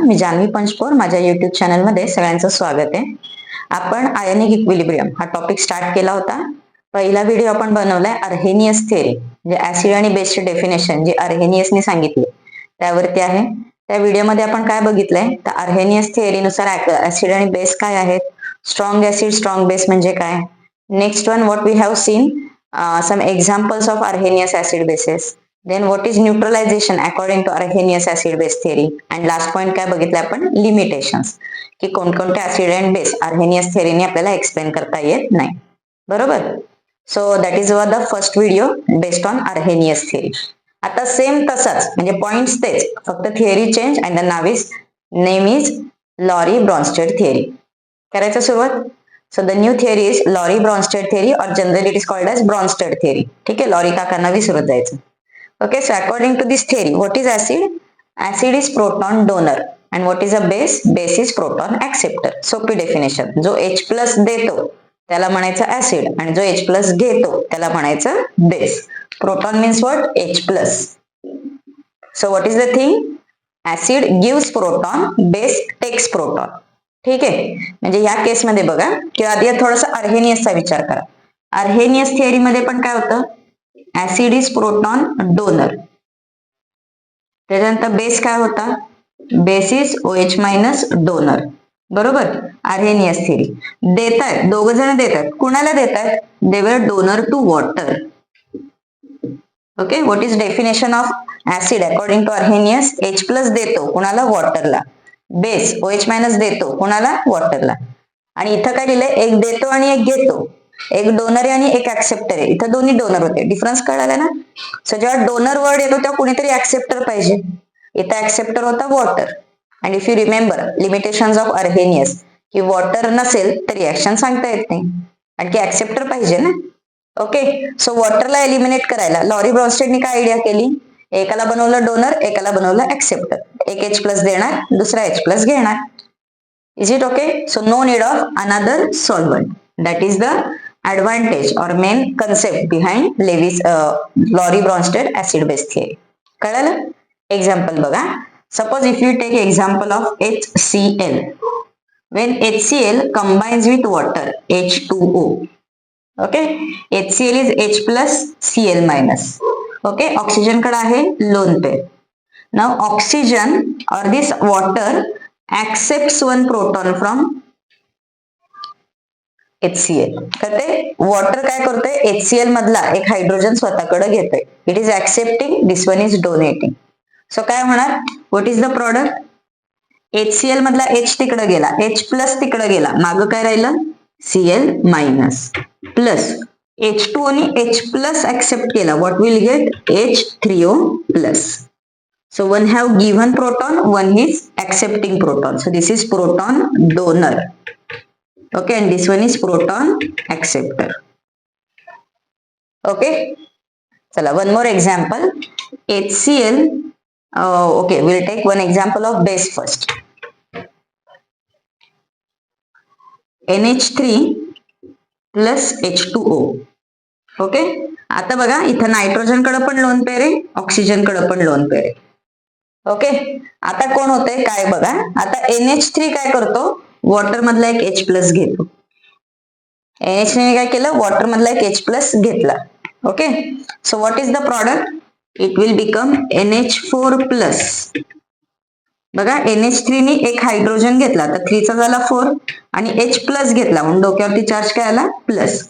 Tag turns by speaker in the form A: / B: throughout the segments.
A: मी जान्हवी पंचपोर, माझ्या युट्यूब चॅनलमध्ये सगळ्यांचं स्वागत आहे. आपण आयोनिक इक्विलिब्रियम हा टॉपिक स्टार्ट केला होता. पहिला व्हिडिओ आपण बनवलाय अर्हेनियस थिअरी, म्हणजे ऍसिड आणि बेसचे डेफिनेशन जे अर्हेनियसने सांगितले त्यावरती आहे. त्या व्हिडिओमध्ये आपण काय बघितलंय, तर अर्हेनियस थिअरीनुसार ऍसिड आणि बेस काय आहेत, स्ट्रॉंग ऍसिड स्ट्रॉंग बेस म्हणजे काय. Next one, what we have seen some examples of Arrhenius acid bases. Then what is neutralization according to Arrhenius acid base theory, and last point काय बघितलं आपण, limitations, की कोणकोणते acid and base Arrhenius थिअरीने आपल्याला explain करता येत नाही. बरोबर. So that is the first video based on Arrhenius theory. आता सेम तसाच म्हणजे पॉइंट्स तेच, फक्त theory change and the name is Lowry Bronsted theory. करायचं सुरुवात. So the new theory is Lowry Bronsted theory, or generally it is called as Bronsted theory. ठीक आहे, lorry काकांना विसरत जायचं. Okay, so according to this theory, what is acid? Acid is proton donor, and what is a base? Base is proton acceptor. सोपी definition. जो H plus देतो त्याला म्हणायचं ऍसिड, आणि जो H प्लस घेतो त्याला म्हणायचं base. Proton means what? H plus. So what is the thing? Acid gives proton, base takes proton. ठीक आहे, म्हणजे या केसमध्ये बघा, किंवा आधी थोडासा अर्हेनियसचा विचार करा. अर्हेनियस थिअरी मध्ये पण काय होतं, ऍसिड इज प्रोटॉन डोनर. त्याच्यानंतर बेस काय होता, base is OH minus donor. बरोबर. अर्हेनियस थिअरी देतायत, दोघ जण देतात. कुणाला देतात? They were donor to water. Okay, what is definition of acid according to Arrhenius? H plus देतो कुणाला? वॉटरला. बेस OH मायनस देतो कुणाला? वॉटरला. आणि इथं काय लिहिलंय, एक देतो आणि एक घेतो. एक डोनर आहे आणि एक ऍक्सेप्टर आहे. इथं दोन्ही डोनर होते. डिफरन्स कळाला ना. सो जेव्हा डोनर वर्ड येतो तेव्हा कुणीतरी ऍक्सेप्टर पाहिजे. इथं ऍक्सेप्टर होता वॉटर. आणि if you remember limitations of Arrhenius, की वॉटर नसेल तर रिॲक्शन सांगता येत नाही, आणखी ऍक्सेप्टर पाहिजे ना. ओके, सो वॉटरला एलिमिनेट करायला लॉरी ब्रॉन्स्टेडने काय आयडिया केली, एकाला बनवलं डोनर, एकाला बनवलं ऍक्सेप्टर. एक H प्लस देणार, दुसरा H प्लस घेणार. Is it okay? So no need of another solvent. That is the advantage or main concept behind Lorry Bronsted acid base theory. कळालं? एक्झाम्पल बघा. Suppose if you take example of HCl. When HCl combines with water, H2O. Okay, HCl is H plus Cl minus. Okay, oxygen कडे आहे lone pair. Now oxygen or this water accepts one proton from HCl. तर ते water काय करतोय, HCl मधला एक hydrogen स्वतःकडे घेतोय. It is accepting, this one is donating. So काय होणार, what is the product? HCl मधला H तिकडे गेला, H प्लस तिकडे गेला, मागं काय राहिलं? Cl मायनस प्लस H2O ने H प्लस ऍक्सेप्ट केला. What will get? H3O plus. So one have given proton, one is accepting proton. So this is proton donor. Okay, and this one is proton acceptor. Okay, चला one more example. HCl. Okay, we'll take one example of base first. NH3 plus H2O. Okay, आता बघा इथं nitrogen कडे पण lone pair आहे, oxygen कडे पण lone pair आहे. ओके, आता कोण होतंय काय बघा. आता NH3 काय करतो, वॉटर मधला एक H प्लस घेतो. NH3 ने काय केलं, वॉटर मधला एक H प्लस घेतला. Okay, so what is the product? It will become NH4 plus. बघा, NH3 ने एक हायड्रोजन घेतला तर 3 चा झाला 4, आणि H प्लस घेतला म्हणून डोक्यावरती चार्ज काय आला? प्लस.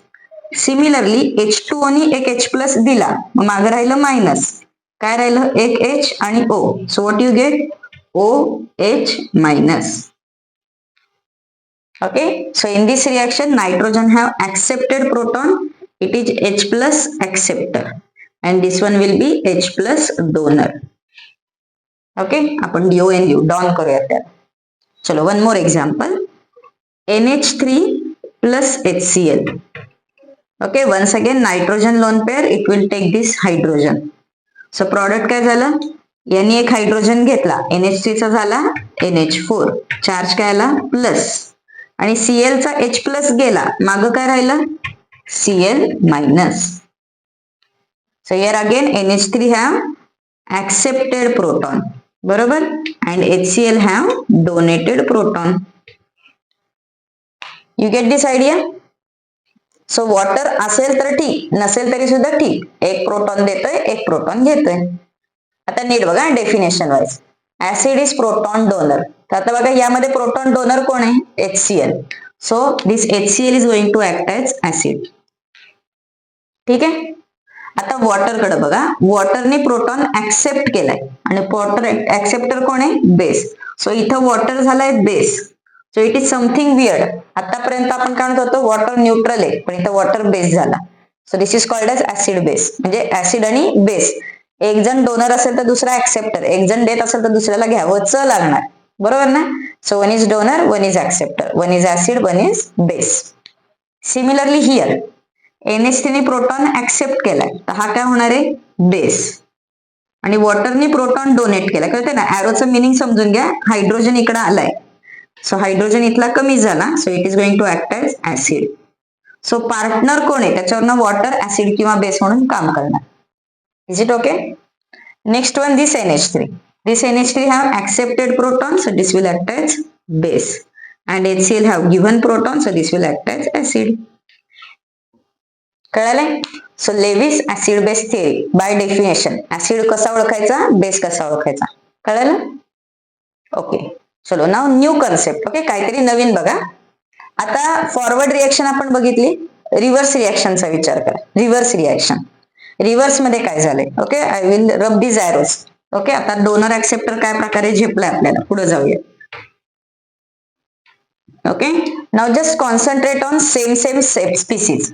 A: सिमिलरली H2O ने एक H प्लस दिला, मग मागे राहिलं मायनस. काय राहिलं? एक H आणि O. So what you get? OH minus. Okay, so in this reaction nitrogen have accepted proton, it is H plus acceptor, and this one will be H plus donor. Okay, आपण DON लिहू, don करूया त्यात. चलो one more example. NH3 plus HCl. Okay, once again nitrogen lone pair, it will take this hydrogen. So product काय झालं, यांनी एक hydrogen घेतला, NH3 चा झाला NH4, चार्ज काय आला? प्लस. आणि Cl चा H प्लस गेला, मागं काय राहिलं? Cl minus. So here again NH3 have accepted proton. बरोबर. And HCl have donated proton. You get this idea. So water असेल तर ठीक, नसेल तरी सुद्धा ठीक, एक प्रोटॉन देतोय एक प्रोटॉन घेतोय. आता नीट बघा definition wise. Acid is proton donor. तर आता बघा यामध्ये प्रोटॉन डोनर कोण आहे? HCl. So this HCl is going to act as acid. ठीक आहे. आता वॉटर कडे बघा. वॉटरने प्रोटॉन ऍक्सेप्ट केलाय आणि वॉटर ऍक्सेप्टर कोण आहे? बेस. सो इथं वॉटर झालाय base. So it is something weird. आतापर्यंत आपण काय म्हणत होतो? वॉटर न्यूट्रल आहे, पण इथं वॉटर बेस झाला. So this is called as acid base. म्हणजे ऍसिड आणि बेस. एक जण डोनर असेल तर दुसरा ऍक्सेप्टर, एक जण देत असेल तर दुसऱ्याला घ्यावंच लागणार. बरोबर ना. So one is donor, one is acceptor, one is acid, one is base. Similarly here NH3 ने प्रोटॉन ऍक्सेप्ट केलाय, तर हा काय होणार आहे? बेस. आणि वॉटरने प्रोटॉन डोनेट केलाय. कळते ना. ऍरोचं मिनिंग समजून घ्या. हायड्रोजन इकडे आलाय, सो हायड्रोजन इथला कमी झाला, so it is going to act as acid. So partner कोण आहे? त्याच्यावरनं वॉटर ऍसिड किंवा बेस म्हणून काम करणार. Is it okay? Next one, this NH3. This NH3 have accepted proton, so this will act as base. And HCl have given proton, so this will act as acid. कळालंय? So Lewis acid base theory. By definition acid कसा ओळखायचा, base कसा ओळखायचा, कळालं? Okay. चलो नाव new concept. Okay, काहीतरी नवीन बघा. आता फॉरवर्ड रिएक्शन आपण बघितली. रिव्हर्स रिएक्शनचा विचार करा. Reverse reaction. रिव्हर्स मध्ये काय झालंय? ओके, आय विल रब दीज एरोज. ओके, आता डोनर ऍक्सेप्टर काय प्रकारे झेपलाय आपल्याला, पुढे जाऊया. Okay, now just concentrate on same species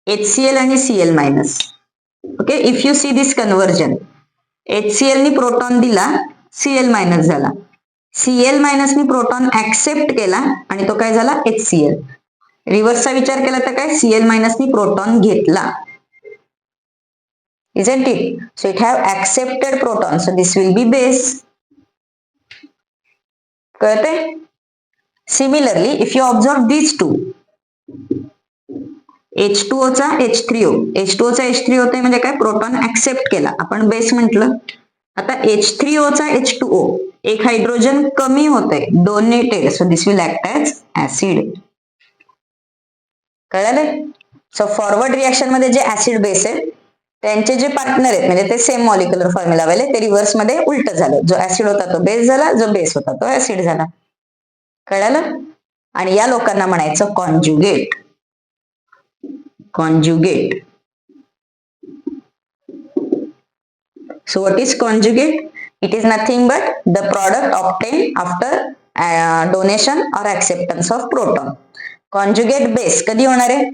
A: HCl आणि Cl minus. Okay, if you see this conversion, HCl नी प्रोटॉन दिला, Cl मायनस झाला. Cl मायनस नी प्रोटॉन ऍक्सेप्ट केला आणि तो काय झाला? HCl. रिव्हर्सचा विचार केला तर काय? Cl मायनस नी प्रोटॉन घेतला. Isn't it? So it have accepted proton. So this will be base. कळते? Similarly, if you observe these two, H2O चा H3O. H2O चा H3O होते म्हणजे काय? प्रोटॉन ऍक्सेप्ट केला, आपण बेस म्हटलं. आता H3O चा H2O, एक हायड्रोजन कमी होते, donated. So this will act as acid. कळालं? सो फॉरवर्ड रिएक्शन मध्ये जे ऍसिड बेस आहे त्यांचे जे पार्टनर आहेत म्हणजे ते सेम मॉलिक्युलर फॉर्म्युला वाले, ते रिव्हर्स मध्ये उलट झालं. जो ऍसिड होता तो बेस झाला, जो बेस होता तो ऍसिड झाला. कळालं? आणि या लोकांना म्हणायचं conjugate. Conjugate. So what is conjugate? It is nothing but the product obtain after donation or acceptance of proton. Conjugate base कधी होणार आहे?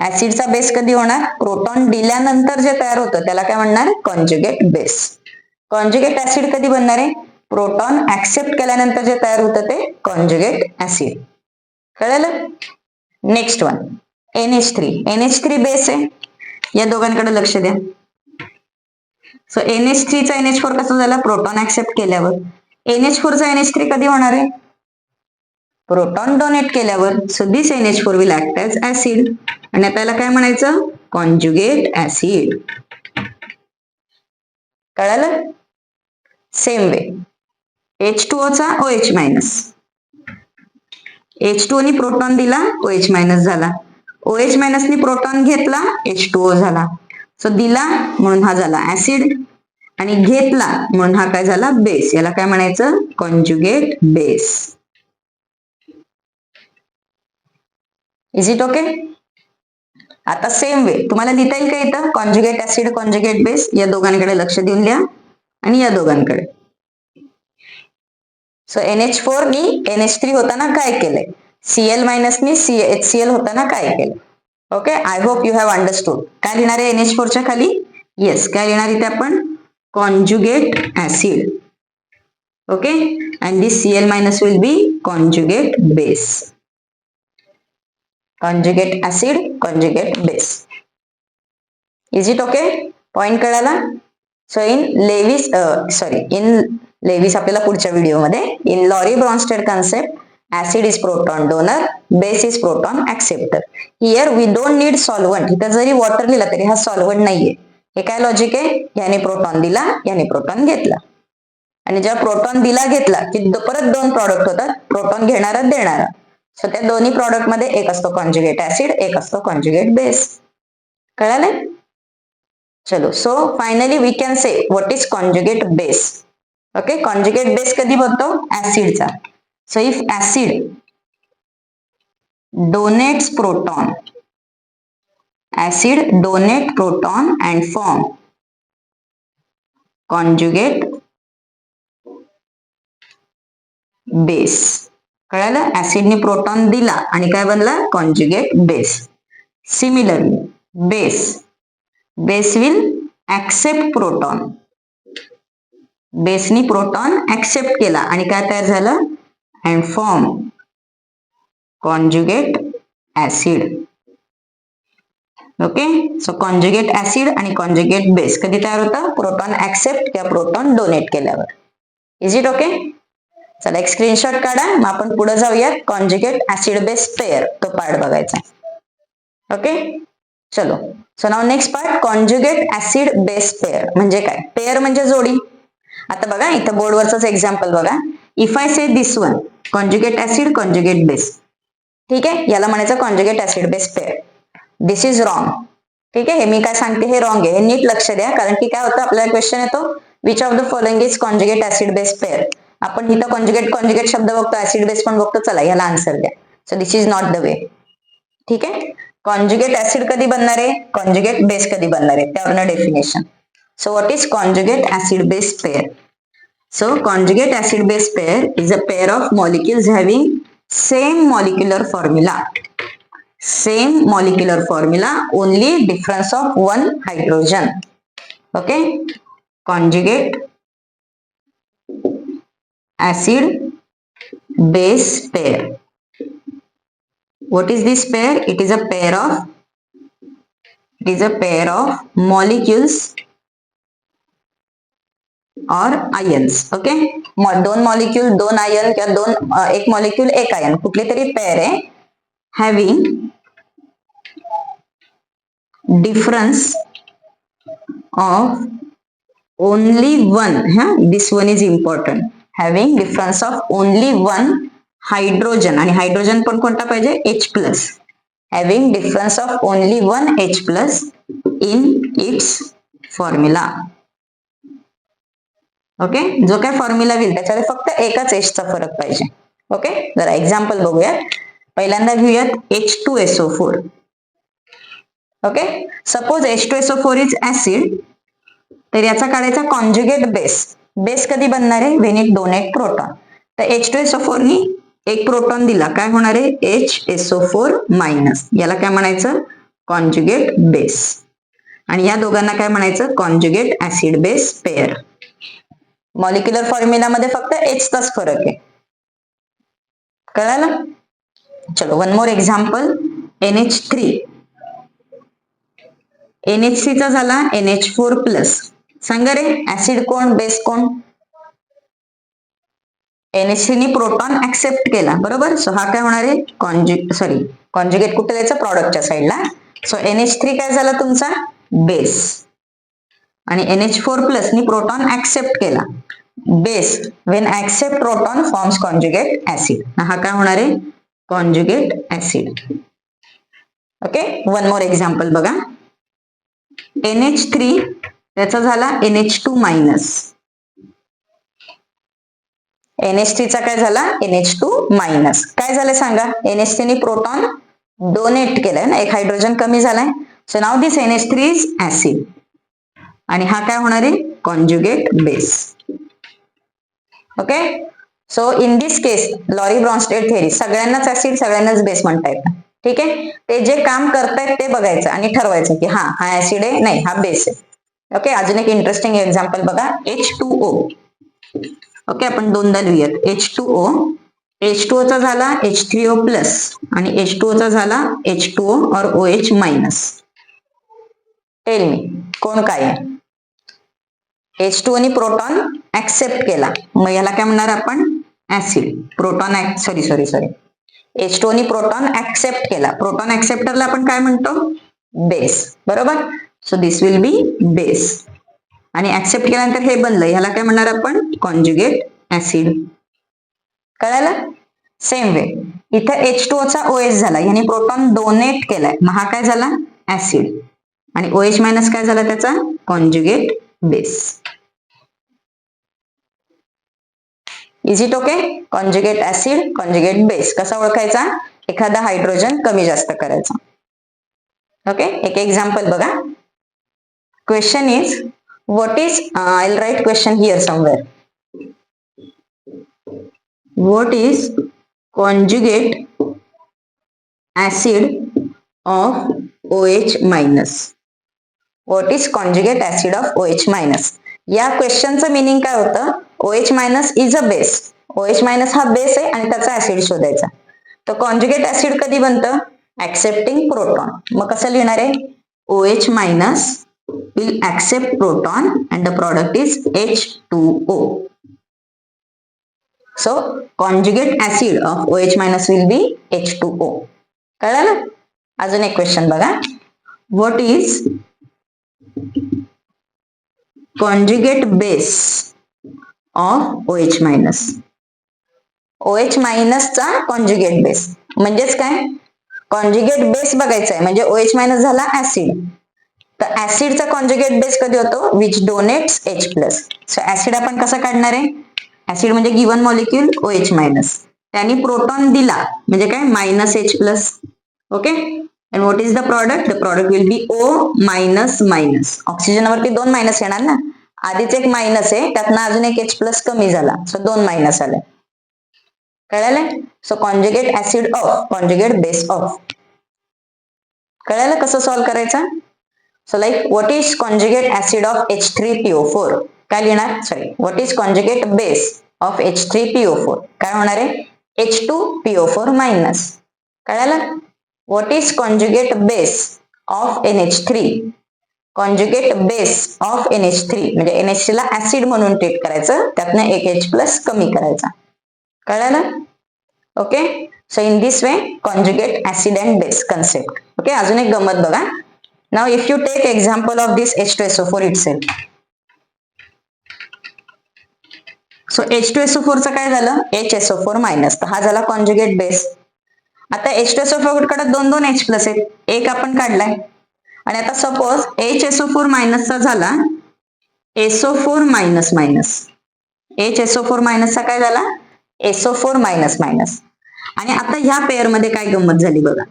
A: ऍसिडचा बेस कधी होणार? प्रोटॉन दिल्यानंतर जे तयार होतं त्याला काय म्हणणार? Conjugate base. कॉन्जुगेट ऍसिड कधी बनणार आहे? प्रोटॉन ऍक्सेप्ट केल्यानंतर जे तयार होतं ते कॉन्जुगेट ऍसिड. कळलं? Next one, NH3. NH3 base आहे. या दोघांकडे लक्ष द्या. सो NH3 चा NH4 कसा झाला? प्रोटॉन ऍक्सेप्ट केल्यावर. NH4 चा NH3 कधी होणार आहे? प्रोटॉन डोनेट केल्यावर. So this NH4 will act as acid. आणि त्याला काय म्हणायचं? Conjugate acid. कळालं? सेम वे H2O चा OH मायनस. H2O नी प्रोटॉन दिला, OH मायनस झाला. OH मायनस नी प्रोटॉन घेतला, H2O झाला. सो दिला म्हणून हा झाला ऍसिड आणि घेतला म्हणून हा काय झाला? बेस. याला काय म्हणायचं? Conjugate base. Is it okay? आता सेम वे तुम्हाला लिहिता येईल का इथं? Conjugate acid, conjugate base. या दोघांकडे लक्ष देऊन लिहा आणि या दोघांकडे. सो NH4 नी NH3 होताना काय केलंय? Cl मायनस नी HCl होताना काय केलं? Okay, I hope you have understood. काय लिहिणार आहे NH4 च्या खाली? येस, काय लिहिणार इथे आपण? Conjugate acid. Okay, and this Cl minus will be conjugate base. Conjugate acid, conjugate base. Is it okay? Point कळाला? सो इन लेविस आपल्याला पुढच्या व्हिडिओमध्ये, in Lowry Bronsted concept, acid is proton donor, base is proton acceptor. Here we don't need solvent. इथं जरी water लिहिला तरी हा solvent नाहीये. हे काय लॉजिक आहे? याने प्रोटॉन दिला, याने प्रोटॉन घेतला. आणि जेव्हा प्रोटॉन दिला घेतला की परत दोन प्रॉडक्ट होतात, प्रोटॉन घेणारा देणारा. सो त्या दोन्ही प्रॉडक्ट मध्ये एक असतो कॉन्जुगेट ऍसिड, एक असतो कॉन्जुगेट बेस. कळालं? चलो, so finally we can say what is conjugate base. Okay, conjugate base कधी बनतो? ऍसिडचा. So if acid donates proton, acid donate proton and form conjugate base. कळालं? ऍसिडने प्रोटॉन दिला आणि काय बनला? Conjugate base. Similarly base will accept proton. बेसनी proton accept केला आणि काय तयार झालं? And form conjugate acid. Okay, so conjugate acid आणि कॉन्जुगेट बेस कधी तयार होतं? प्रोटॉन ऍक्सेप्ट किंवा प्रोटॉन डोनेट केल्यावर. Is it okay? चला एक स्क्रीनशॉट काढा, मग आपण पुढे जाऊयात. कॉन्जुगेट ऍसिड बेस पेअर तो पार्ट बघायचा. ओके, चलो. So now next part, conjugate acid base pair म्हणजे काय? पेअर म्हणजे जोडी. आता बघा इथं बोर्डवरच एक्झाम्पल बघा. If I say this one conjugate acid conjugate base, ठीक आहे, याला म्हणायचं conjugate acid base pair. This is wrong. ठीक आहे, हे मी काय सांगते हे रॉंग आहे, हे नीट लक्ष द्या. कारण की काय होतं, आपल्याला क्वेश्चन येतो which of the following is conjugate acid base pair. आपण इथं कॉन्जुगेट शब्द बघतो, ऍसिड बेस पण बघतो. चला याला आन्सर द्या. So this is not the way. ठीक आहे, कॉन्जुगेट ऍसिड कधी बनणार आहे, कॉन्जुगेट बेस कधी बनणार आहे, त्यावरनं definition. So what is conjugate acid base pair? So conjugate acid base pair is a pair of molecules having same molecular formula. Same molecular formula, only difference of one hydrogen. Okay, conjugate acid base pair. What is this pair? It is a pair of molecules और ions. Okay, दोन molecule दोन ion किंवा एक molecule एक ion कुठली तरी pair आहे. Having difference of only one, this one is important. Having difference of only one hydrogen, आणि हायड्रोजन पण कोणता पाहिजे? H plus. Having difference of only one H plus in its formula. Okay, जो काय formula होईल त्याच्यामध्ये फक्त एकाच एचचा फरक पाहिजे. ओके, जरा एक्झाम्पल बघूयात. पहिल्यांदा घेऊयात H2SO4. Okay, suppose H2SO4 is acid, तर याचा काढायचा कॉन्जुगेट बेस. बेस कधी बनणार आहे? When it donate proton. तर H2SO4 नी एक प्रोटॉन दिला, काय होणार आहे? HSO4 minus. याला काय म्हणायचं? Conjugate base. आणि या दोघांना काय म्हणायचं? Conjugate acid base pair. Molecular formula मध्ये फक्त H चाच फरक आहे. कळालं? चलो one more example. NH3. NH3 चा झाला NH4 प्लस. सांगा रे, ऍसिड कोण बेस कोण? NH3 नी प्रोटॉन ऍक्सेप्ट केला, बरोबर. सो हा काय होणार आहे? कॉन्जुगेट कुठे द्यायचं? प्रॉडक्टच्या साईडला. सो NH3 काय झाला तुमचा? बेस. आणि NH4 प्लस नी प्रोटॉन ऍक्सेप्ट केला. Base when accept proton forms conjugate acid. हा काय होणार आहे? Conjugate acid. Okay, one more example बघा. NH3 त्याचा झाला NH2 मायनस. NH3 चा काय झाला? NH2 minus. काय झालं सांगा? NH3 नी प्रोटॉन डोनेट केलाय ना, एक हायड्रोजन कमी झालाय. So now this NH3 is acid. आणि हा काय होणार आहे? Conjugate base. Okay, so in this case Lowry Bronsted theory, सगळ्यांनाच ऍसिड सगळ्यांनाच बेस म्हणता येतं. ठीक आहे, ते जे काम करतायत ते बघायचं आणि ठरवायचं की हा ऍसिड आहे, नाही हा बेस आहे. ओके, अजून एक इंटरेस्टिंग एक्झाम्पल बघा. H2O. ओके, आपण दोनदा लिहूयात. H2O. H2O चा झाला H3O प्लस आणि H2O चा झाला H2O और OH मायनस. टेल मी कोण काय आहे? H2O नी प्रोटॉन ऍक्सेप्ट केला, मग याला काय म्हणणार आपण? ऍसिड. प्रोटॉन सॉरी H2O नी प्रोटॉन ऍक्सेप्ट केला, प्रोटॉन ऍक्सेप्टरला आपण काय म्हणतो? बेस. बरोबर. So this will be base. आणि ऍक्सेप्ट केल्यानंतर हे बनलं, ह्याला काय म्हणणार आपण? Conjugate acid. कळालं? सेम वे इथं H2O चा OH झाला, याने प्रोटॉन डोनेट केलाय, मग हा काय झाला? ऍसिड. आणि OH मायनस काय झाला त्याचा? Conjugate base. Is it okay? Conjugate acid, conjugate base कसा ओळखायचा? एखादा हायड्रोजन कमी जास्त करायचा. ओके, एक एक्झाम्पल बघा. Question is what is, I will right question here somewhere. What is conjugate acid of OH minus? What is conjugate acid of OH minus? या क्वेश्चनचं meaning काय होतं? OH minus is a base. OH minus हा base आहे आणि त्याचा acid शोधायचा. तर conjugate acid कधी बनतं? Accepting proton. मग कसं लिहिणार आहे? OH minus will accept proton and the product is H2O. So conjugate acid of OH minus will be H2O. कळलं? अजून एक क्वेश्चन बघा. What is conjugate base of OH minus? OH minus चा conjugate base म्हणजेच काय? conjugate base बघायचा आहे, म्हणजे OH minus झाला ऍसिड. तर ऍसिडचा conjugate base कधी होतो? which donates H plus. So acid आपण कसा काढणार आहे? ऍसिड म्हणजे गिवन मॉलिक्यूल OH मायनस, त्यांनी प्रोटॉन दिला म्हणजे काय? Minus H plus. Okay, and what is the product? The product will be O minus minus. Oxygen वरती 2 मायनस येणार ना, आधीच एक मायनस आहे, त्यातनं अजून एक H प्लस कमी झाला, सो 2 मायनस आले. कळालं? So conjugate acid of, conjugate base of. कळालं कसं सॉल्व्ह करायचं? So like what is conjugate acid of H3PO4? काय लिहिणार? Sorry, what is conjugate base of H3PO4? काय होणार आहे? H2PO4 minus. कळालं? What is conjugate base of NH3? Conjugate base of NH3 म्हणजे NH3 ला ऍसिड म्हणून ट्रीट करायचं, त्यातनं एक H प्लस कमी करायचा. कळालं? Okay, so in this way conjugate acid and base concept. Okay, अजून एक गंमत बघा. Now if you take example of this H2SO4 itself. सो H2SO4 चं काय झालं? HSO4 मायनस, तर हा झाला कॉन्जुगेट बेस. आता H2SO4 कडे 2 H प्लस आहेत, एक आपण काढलाय, आणि आता सपोज HSO4 मायनसचा झाला SO4 मायनस मायनस. HSO4 मायनसचा काय झाला? SO4 minus minus. आणि आता ह्या पेअर मध्ये काय गंमत झाली बघा.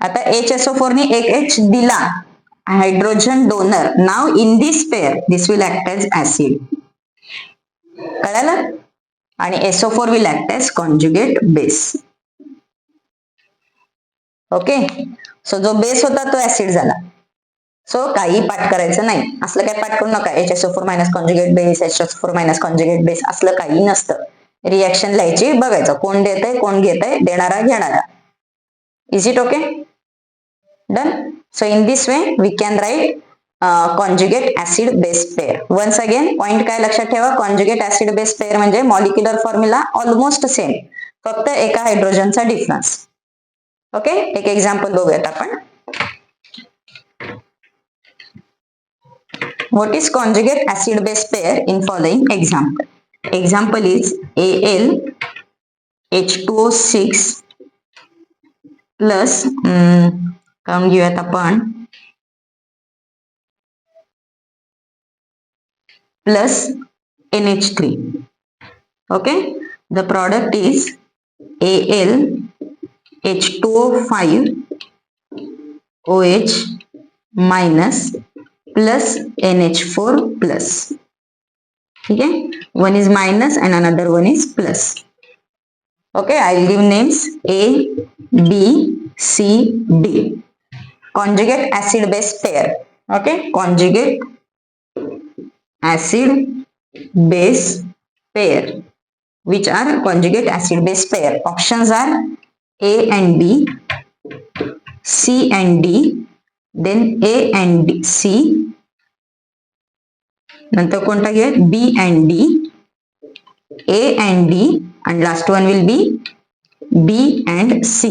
A: आता HSO4 ने एक H दिला, hydrogen donor. Now in this pair this will act as acid. कळालं? आणि SO4 will act as conjugate base. Okay, so जो बेस होता तो ऍसिड झाला. सो काही पाठ करायचं नाही, असलं काय पाठ करू नका. HSO4 minus conjugate base, HSO4 minus conjugate base असलं काही नसतं. रिएक्शन लिहायची, बघायचं कोण देतंय कोण घेतंय, देणारा घेणारा. Is it okay? Done. So in this way we can write conjugate acid base pair. Once again point काय लक्षात ठेवा, कॉन्जुगेट ऍसिड बेस पेअर म्हणजे मॉलिक्युलर फॉर्म्युला ऑलमोस्ट सेम, फक्त एका हायड्रोजनचा डिफरन्स. ओके, एक एक्झाम्पल बघूयात आपण. What is conjugate acid base pair in following example? Example is Al H2O6 plus काम घेऊयात आपण plus NH3. Okay, the product is Al H2O5 OH minus plus NH4 plus. ठीक है, one is minus and another one is plus. Okay, I'll give names A, B, C, D. Conjugate acid base pair. Okay, conjugate acid base pair. Which are conjugate acid base pair? Options are A and B, C and D, then A and D, C, नंतर कोणता घ्या? B and D, A and D, and last one will be B and C.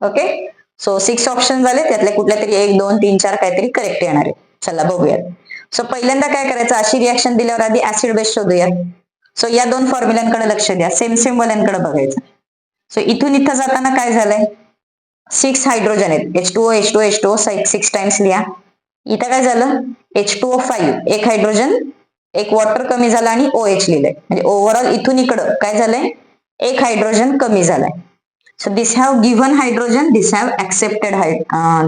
A: Okay, so 6 option झाले, त्यातले कुठल्या तरी 1, 2, 3, 4 काहीतरी correct येणार आहे. चला बघूयात. सो पहिल्यांदा काय करायचं, अशी रिॲक्शन दिल्यावर आधी ऍसिड बेस शोधूयात. सो या दोन फॉर्म्युलांकडे लक्ष द्या, सेम सेम वाल्यांकडे बघायचं. सो इथून इथं जाताना काय झालंय, 6 हायड्रोजन आहेत, H2O 6 टाइम्स लिहा. इथं काय झालं, H2O5 एक हायड्रोजन एक वॉटर कमी झाला आणि OH लिहिलंय. म्हणजे ओव्हरऑल इथून इकडं काय झालंय, एक हायड्रोजन कमी झालाय. So this have given hydrogen, this have accepted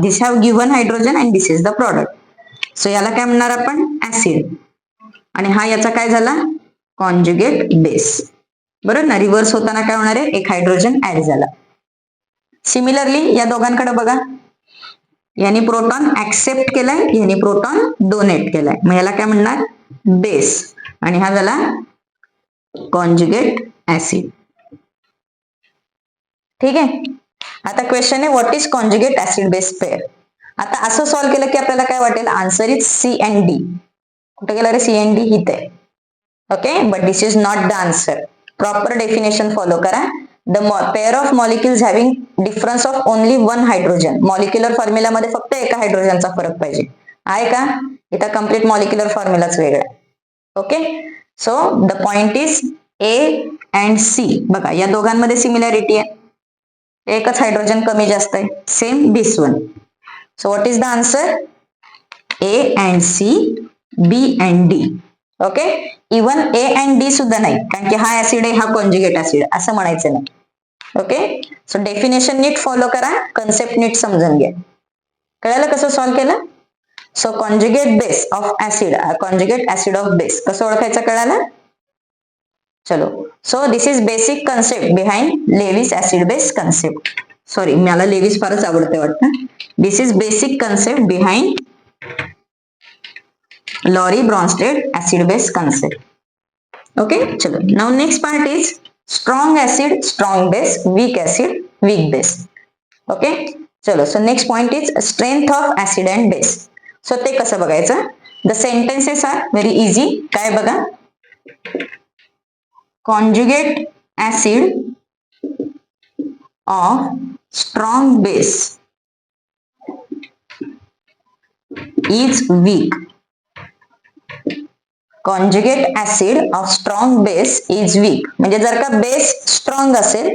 A: this have given hydrogen and this is the product. So याला काय म्हणणार आपण, ऍसिड. आणि हा याचा काय झाला, कॉन्जुगेट बेस. बरोबर ना, रिव्हर्स होताना काय होणार आहे, एक हायड्रोजन ऍड झाला. सिमिलरली या दोघांकडे बघा, यांनी प्रोटॉन ऍक्सेप्ट केलाय, यांनी प्रोटॉन डोनेट केलाय. मग याला काय म्हणणार, बेस. आणि हा झाला कॉन्जुगेट ऍसिड. ठीक आहे. आता क्वेश्चन आहे, what is conjugate acid base pair. आता असं सॉल्व्ह केलं की आपल्याला काय वाटेल, आन्सर इज C&D. कुठे गेला रे C&D, इथे. Okay, but this is not the answer. Proper definition follow करा. The pair of molecules having difference of only 1 hydrogen. Molecular फॉर्म्युलामध्ये फक्त एका हायड्रोजनचा फरक पाहिजे, आहे का? इथं कम्प्लीट मॉलिक्युलर फॉर्म्युलाच वेगळा. Okay, so the point is A and C. बघा या दोघांमध्ये सिमिलॅरिटी आहे, एकच हायड्रोजन कमी जास्त आहे, same this one. So what is the answer, A and C, B and D. Okay, even A and D सुद्धा नाही, कारण की हा ऍसिड आहे, हा कॉन्जुगेट ऍसिड, असं म्हणायचं नाही. ओके, सो डेफिनेशन नीट फॉलो करा, कन्सेप्ट नीट समजून घ्या. कळालं कसं सॉल्व्ह केलं. So conjugate base of acid, conjugate acid of base कसं ओळखायचं कळालं. चलो, so this is basic concept behind Lewis acid base concept. Sorry, मला लेविस फारच आवडते वाटतं. This is basic concept behind Lowry Bronsted acid base concept. Okay, चलो, now next part is strong acid strong base, weak acid weak base. Okay, चलो, so next point is strength of acid and base. So ते कसं बघायचं, the sentences are very easy. काय बघा, conjugate acid of strong base is weak. Conjugate acid of strong base is weak. म्हणजे जर का base strong असेल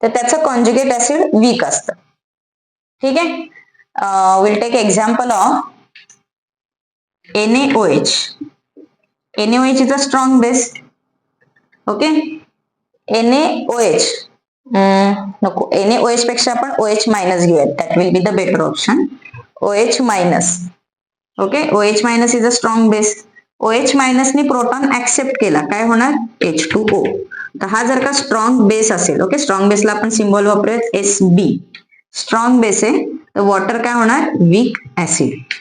A: तर त्याचं कॉन्जुगेट ऍसिड वीक असतं. ठीक आहे, will take example of NaOH. NaOH is a strong base. Okay, NaOH नको, NaOH पेक्षा आपण OH मायनस घेऊयात, that will be the better option. OH minus. Okay, OH minus is a strong base. OH minus ने proton accept केला, काय होणार, H2O. तर हा जर का स्ट्रॉंग बेस असेल, ओके, स्ट्रॉंग बेसला आपण सिम्बॉल वापरूयात SB. स्ट्रॉंग बेस आहे तर वॉटर काय होणार, वीक ऍसिड.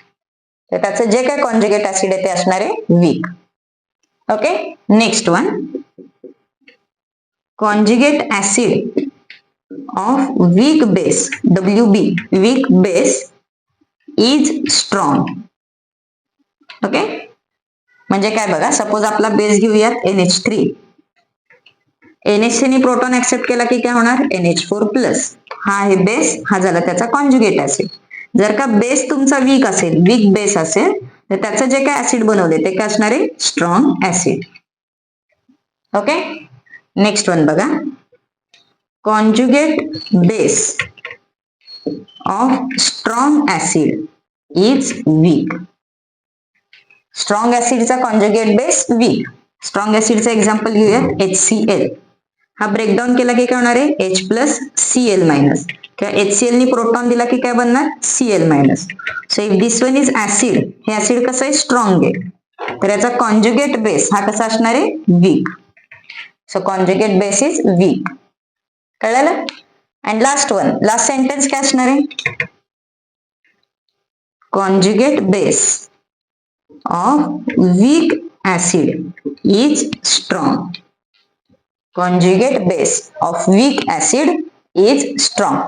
A: तर त्याचं जे काय कॉन्जुगेट ऍसिड आहे ते असणार आहे weak. Okay, next one, conjugate acid of weak base, WB, weak base is strong. Okay, म्हणजे काय बघा, सपोज आपला बेस घेऊयात NH3. NH3 ने प्रोटॉन ऍक्सेप्ट केला की काय होणार, NH4+. हा आहे बेस, हा झाला त्याचा कॉन्जुगेट ऍसिड. जर का बेस तुमचा वीक असेल, वीक बेस असेल, तर त्याचं जे काय ऍसिड बनवले ते काय असणार आहे, strong acid. Okay, next one बघा, conjugate base of strong acid is weak. Strong ऍसिडचा कॉन्जुगेट बेस वीक. स्ट्रॉंग ऍसिडचा एक्झाम्पल घेऊयात HCl. हा ब्रेकडाऊन केला की काय होणार आहे, H+Cl- किंवा HCl नी प्रोटॉन दिला की काय बनणार, Cl-. So if this one is acid, हे ऍसिड कसं आहे, स्ट्रॉंग आहे, तर याचा कॉन्जुगेट बेस हा कसा असणार आहे, weak. So conjugate base is weak. कळलं. And last one, last sentence काय असणार आहे, conjugate base of weak acid is strong. Conjugate base of weak acid is strong.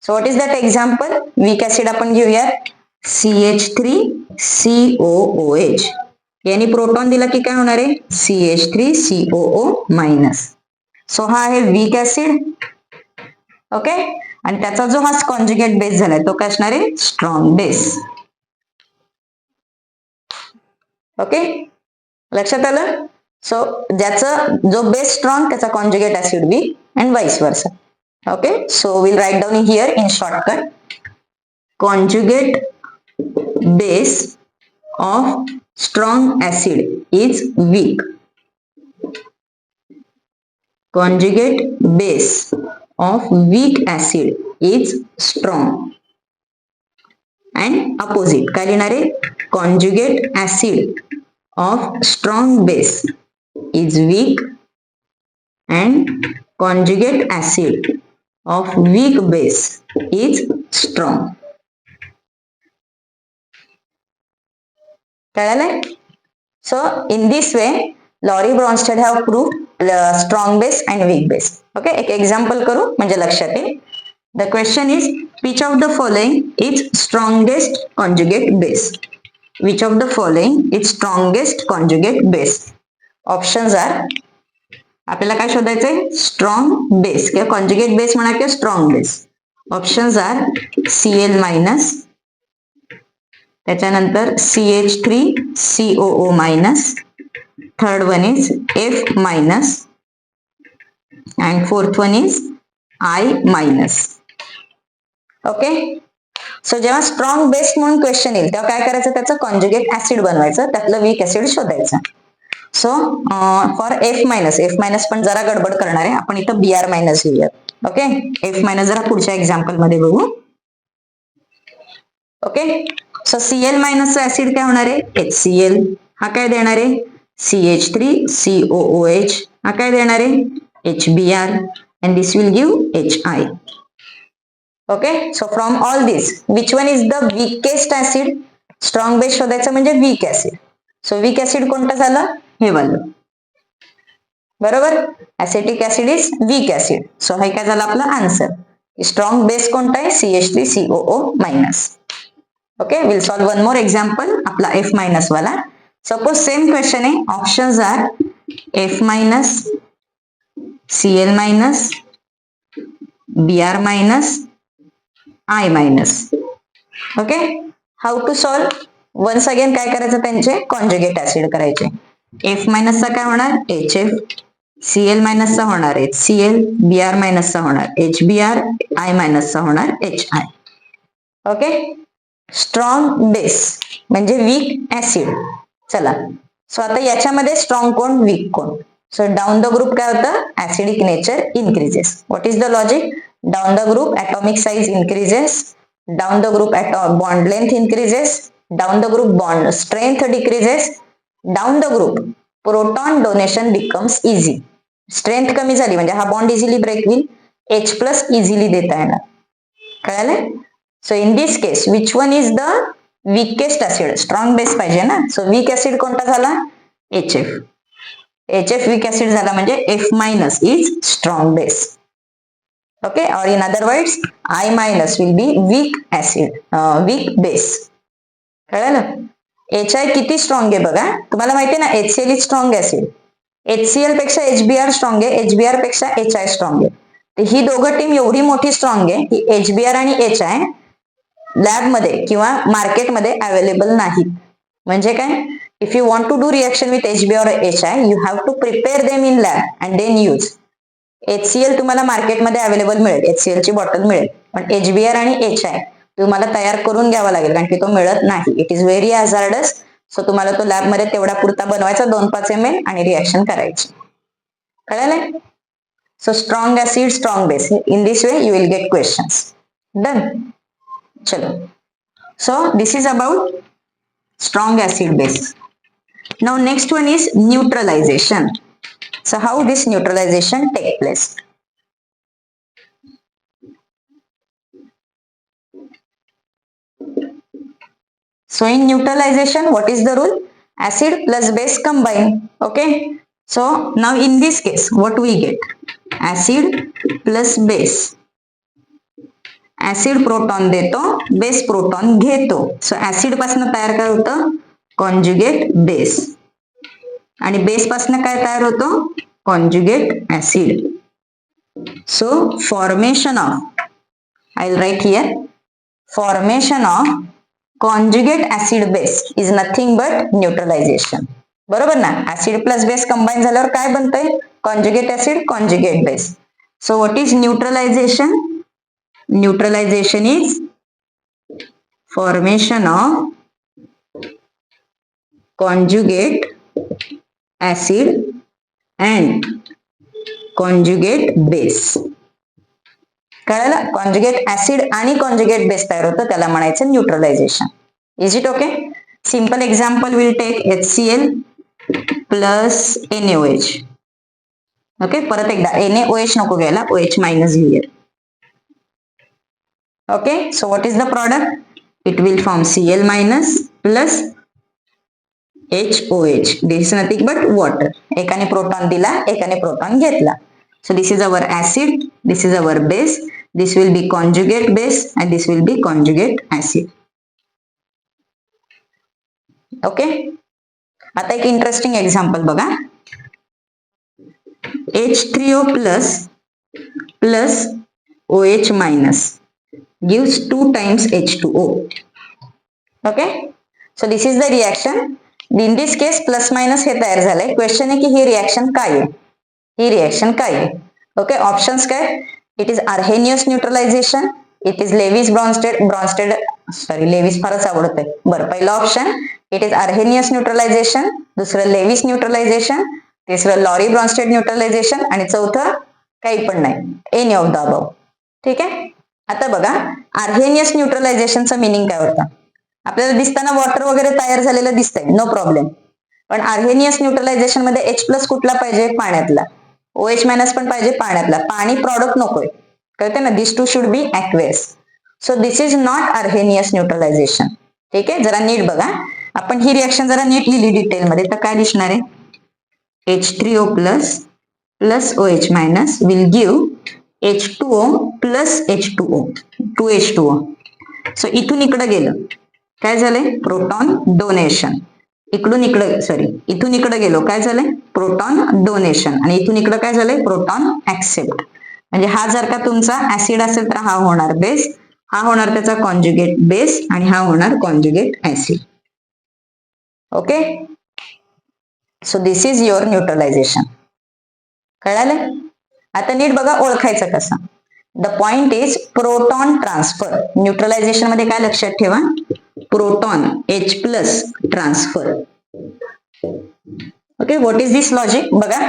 A: So what is that example, weak acid आपण घेऊयात CH3COOH. यांनी proton दिला की काय होणार आहे, CH3COO-. सो हा आहे वीक ऍसिड. ओके, आणि त्याचा जो हा कॉन्जुगेट बेस झालाय तो काय असणार आहे, स्ट्रॉंग बेस. ओके, लक्षात आलं. सो ज्याचं जो बेस स्ट्रॉंग त्याचा conjugate acid weak and vice versa. Okay, so will write down here in shortcut. Conjugate base of strong acid is weak. Conjugate base of weak acid is strong. And opposite काय लिहिणार आहे? Conjugate acid of strong base is weak and conjugate acid of weak base is strong. कळालंय? So in this way Lowry Bronsted have proved strong base and weak base. Okay, एक example करू म्हणजे लक्षात येईल. The question is which of the following is strongest conjugate base? Which of the following is strongest conjugate base? Options are, आपल्याला काय शोधायचंय? Strong base किंवा conjugate base म्हणा किंवा strong base. Options are Cl minus, त्याच्यानंतर CH3COO minus, third one is F minus and fourth one is I minus. Okay, so जेव्हा strong base म्हणून question येईल तेव्हा काय करायचं? त्याचं कॉन्जुगेट ऍसिड बनवायचं, त्यातलं वीक ऍसिड शोधायचं. सो फॉर F मायनस पण जरा गडबड करणार आहे आपण, इथं Br मायनस लिहूयात. ओके, F मायनस जरा पुढच्या एक्झाम्पल मध्ये बघू. ओके, सो Cl मायनसचा ऍसिड काय होणार आहे? HCl. हा काय देणार आहे? CH3COOH. हा काय देणार आहे? HBr and this will give HI. Okay, so from all this which one is the weakest acid? Strong base शोधायचं म्हणजे weak acid. So weak acid कोणतं झालं? हे वालं. बरोबर, acetic acid is weak acid. So हे काय झालं आपलं आन्सर. स्ट्रॉंग बेस कोणता आहे? CH3COO minus. Okay, will solve one more example आपला F मायनस वाला. सपोज सेम क्वेश्चन आहे. Options are F minus, Cl minus, Br minus, I minus. Okay, how to solve? Once again काय करायचं? त्यांचे conjugate acid करायचे. F मायनसचा काय होणार? HF. Cl मायनसचा होणार HCl. Br मायनसचा होणार HBr. I मायनसचा होणार HI. ओके, स्ट्रॉंग बेस म्हणजे वीक ऍसिड. चला, सो आता याच्यामध्ये स्ट्रॉंग कोण, वीक कोण? सो डाऊन द ग्रुप काय होतं? Acidic nature increases. What is the logic? Down the group atomic size increases, down the group bond length increases, down the group bond strength decreases, down the group proton donation becomes easy. Strength कमी झाली म्हणजे हा bond easily break होईल, H+ easily देता येणार. कळालं? So in this case which one is the weakest acid? Strong base पाहिजे ना. सो वीक ऍसिड कोणता झाला? HF. HF वीक ऍसिड झाला म्हणजे F minus is strong base. Okay, or in other words I minus will be weak acid, weak base. कळलं? HI किती strong आहे बघा. तुम्हाला माहिती आहे ना HCl is strong acid. HCl पेक्षा HBr स्ट्रॉंग आहे, HBr पेक्षा HI स्ट्रॉंग आहे. तर ही दोघं टीम एवढी मोठी स्ट्रॉंग आहे की HBr आणि HI लॅबमध्ये किंवा मार्केटमध्ये अवेलेबल नाहीत. म्हणजे काय? If you want to do reaction with HBr or HI you have to prepare them in lab and then use. HCl तुम्हाला मार्केटमध्ये अवेलेबल मिळेल, HCl ची बॉटल मिळेल, पण HBr आणि HI तुम्हाला तयार करून घ्यावा लागेल कारण की तो मिळत नाही. It is very hazardous. So तुम्हाला तो लॅबमध्ये तेवढा पुरता बनवायचा 2-5 ml आणि रिएक्शन करायची. कळालं? So strong acid, strong base. In this way you will get questions. Done. चलो, so this is about strong acid base. Now next one is neutralization. So how this neutralization take place? So in neutralization, what is the rule? Acid plus base combine. Okay. So now in this case, what we get? Acid plus base. Acid proton देतो, base proton घेतो. So acid पासून तयार काय होतं? Conjugate base. आणि base पासून काय तयार होतो? Conjugate acid. So formation of, I will write here, formation of conjugate acid base is nothing but neutralization. बरोबर ना, ऍसिड प्लस बेस कंबाईन झाल्यावर काय बनतंय? Conjugate acid, conjugate base. So what is neutralization? Neutralization is formation of conjugate acid and conjugate base. कळलं? Conjugate acid आणि conjugate base तयार होतं, त्याला म्हणायचं neutralization. Is it okay? Simple example will take HCl plus NaOH. Okay, परत एकदा NaOH नको घ्यायला, OH मायनस घेऊया. Okay, so what is the product? It will form Cl minus plus HOH. This is nothing but water. एकाने proton दिला, एकाने proton घेतला. So this is our acid, this is our base, this will be conjugate base and this will be conjugate acid. Okay? आता एक interesting example बघा. H3O plus plus OH minus gives 2 times H2O. Okay, so this is the reaction. In this case plus minus हे तयार झालंय. Question आहे की ही reaction काय आहे? ही रिएक्शन काय आहे? ओके, ऑप्शन्स काय? It is Arrhenius neutralization, it is Lewis Lewis फारच आवडत आहे. बरं, पहिलं option it is Arrhenius neutralization, दुसरं लेविस न्यूट्रलायझेशन, तिसरं लॉरी ब्रॉन्स्टेड न्यूट्रलायझेशन आणि चौथं काही पण नाही, एनी ऑफ द अबव. ठीक आहे, आता बघा अर्हेनियस न्यूट्रलायझेशनचं मिनिंग काय होतं? आपल्याला दिसताना वॉटर वगैरे तयार झालेलं दिसतंय, नो प्रॉब्लेम. पण अर्हेनियस न्यूट्रलायझेशन मध्ये H प्लस कुठला पाहिजे? पाण्यातला. OH मायनस पण पाहिजे पाण्यातला. पाणी प्रॉडक्ट नकोय, कळते ना? This two should be aqueous. So this is not Arrhenius neutralization. ठीक आहे, जरा नीट बघा. आपण ही रिएक्शन जरा नीट लिहिली डिटेल मध्ये तर काय दिसणार आहे? H3O plus plus OH minus will give H2O plus H2O, 2H2O. So इथून इकडे गेलं काय झालंय? Proton donation. इकडून इकडे गेलो काय झालंय? Proton donation. आणि इथून इकडे काय झालंय? Proton accept. म्हणजे हा जर का तुमचा ऍसिड असेल तर हा होणार बेस, हा होणार त्याचा कॉन्जुगेट बेस आणि हा होणार conjugate acid. Okay, so this is your neutralisation. कळालं? आता नीट बघा ओळखायचं कसं. The point is proton transfer. Neutralisation मध्ये काय लक्षात ठेवा? Proton H plus transfer. Okay, what is this logic? बघा,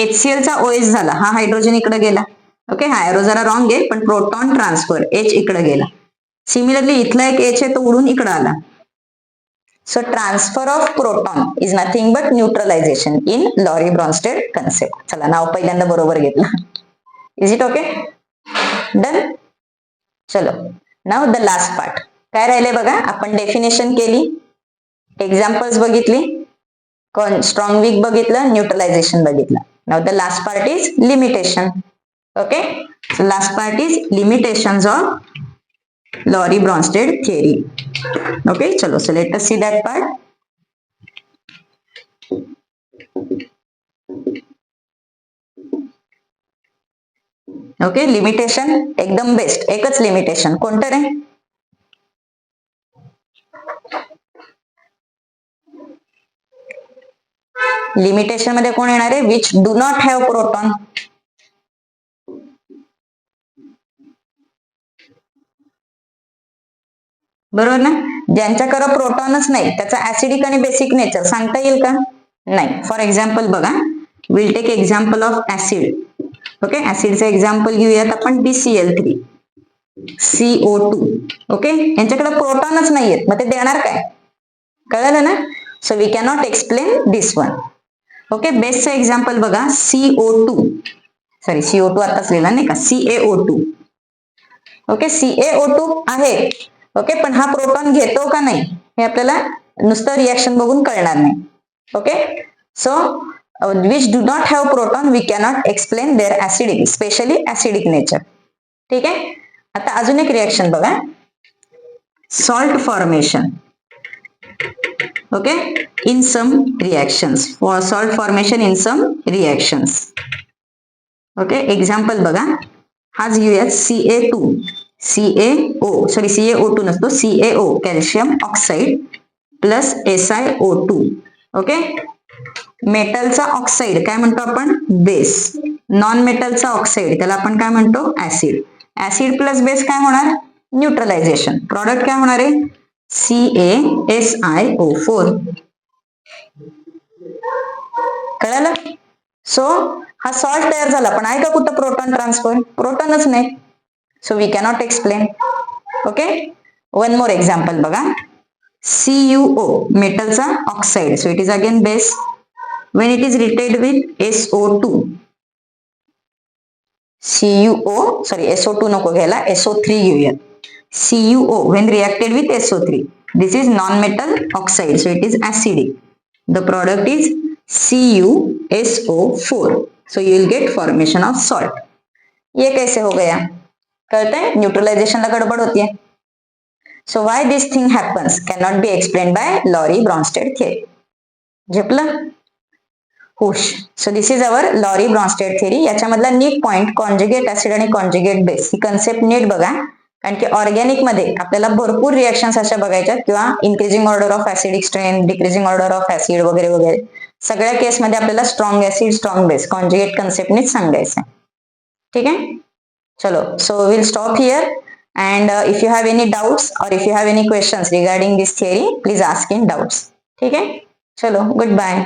A: HCl चा OH झाला, हा हायड्रोजन इकडे गेला. ओके, हा एरो जरा रॉंग आहे, पण प्रोटॉन ट्रान्सफर H इकडे गेला. सिमिलरली इथला एक H आहे तो उडून इकडे आला. So transfer of proton is nothing but neutralization in Lowry Bronsted concept. चला, नाव पहिल्यांदा बरोबर घेतलं. Is it okay? डन. चलो, नाव द लास्ट पार्ट. काय राहिले बघा, आपण डेफिनेशन केली, एक्झाम्पल्स बघितली, स्ट्रॉंग वीक बघितलं, न्यूट्रलायझेशन बघितलं. Now the last part is limitation. Okay, last part is limitations of Lowry Bronsted theory. Okay, चलो, so let us see that part. Okay, limitation एकदम बेस्ट. एकच लिमिटेशन, कोणतं रे? Limitation मध्ये कोण येणार आहे? Which do not have proton. बरोबर ना? ज्यांच्याकडे प्रोटॉनच नाही त्याचा ऍसिडिक आणि बेसिक नेचर सांगता येईल का? नाही. फॉर एक्झाम्पल बघा, will take example of acid. Okay, ऍसिडचं एक्झाम्पल घेऊयात आपण BCl3, CO2. ओके, यांच्याकडे प्रोटॉनच नाहीयेत, मग ते देणार काय? कळलं ना? So we cannot explain this one. Okay, बेसचं एक्झाम्पल बघा, CO2 आताच लिहिला नाही का? CaO2. ओके, CaO2 आहे. ओके, पण हा प्रोटॉन घेतो का नाही हे आपल्याला नुसतं रिएक्शन बघून कळणार नाही. Okay, so which do not have proton we cannot explain their acidic, specially acidic nature. ठीक आहे, आता अजून एक रिएक्शन बघा, salt formation. Okay, in some reactions, salt formation in some reactions. Okay, example बघा, हाच घेऊयात CA2 CaO2 नसतो, CaO calcium oxide plus SiO2. Okay. मेटलचा ऑक्साईड काय म्हणतो आपण? बेस. नॉन मेटलचा ऑक्साईड त्याला आपण काय म्हणतो? ऍसिड. ऍसिड प्लस बेस काय होणार? न्यूट्रलायझेशन. प्रॉडक्ट काय होणार आहे? CaSiO4. कळालं? सो हा सॉल्ट तयार झाला, पण आहे का कुठं प्रोटॉन ट्रान्सफर? प्रोटॉनच नाही. So we cannot explain. Okay. One more example बघा. CuO मेटलचा oxide, so it is again base. when it is reacted with SO2, SO2 नको घ्यायला, SO3 घेऊया. CuO when reacted with SO3, this is non-metal oxide, so it is acidic. The product is CuSO4, so you will get formation of salt. ये कैसे हो गया? कळते? Neutralisation ला गडबड होती है. So why this thing happens cannot be explained by Lorry-Bronsted theory. झेपलं? हुश. So this is our Lowry Bronsted theory. याच्यामधला नीट पॉइंट कॉन्जुगेट ऍसिड आणि कॉन्जुगेट बेस ही कन्सेप्ट नीट बघा, कारण की ऑर्गॅनिक मध्ये आपल्याला भरपूर रिएक्शन्स अशा बघायच्या, किंवा increasing order of acidic strength, decreasing order of acid वगैरे वगैरे. सगळ्या केसमध्ये आपल्याला strong acid strong base conjugate कन्सेप्टनीच सांगायचं. ठीक आहे. चलो, so will stop here. And if you have any doubts or if you have any questions regarding this theory, please ask in doubts. ठीक है. चलो, goodbye.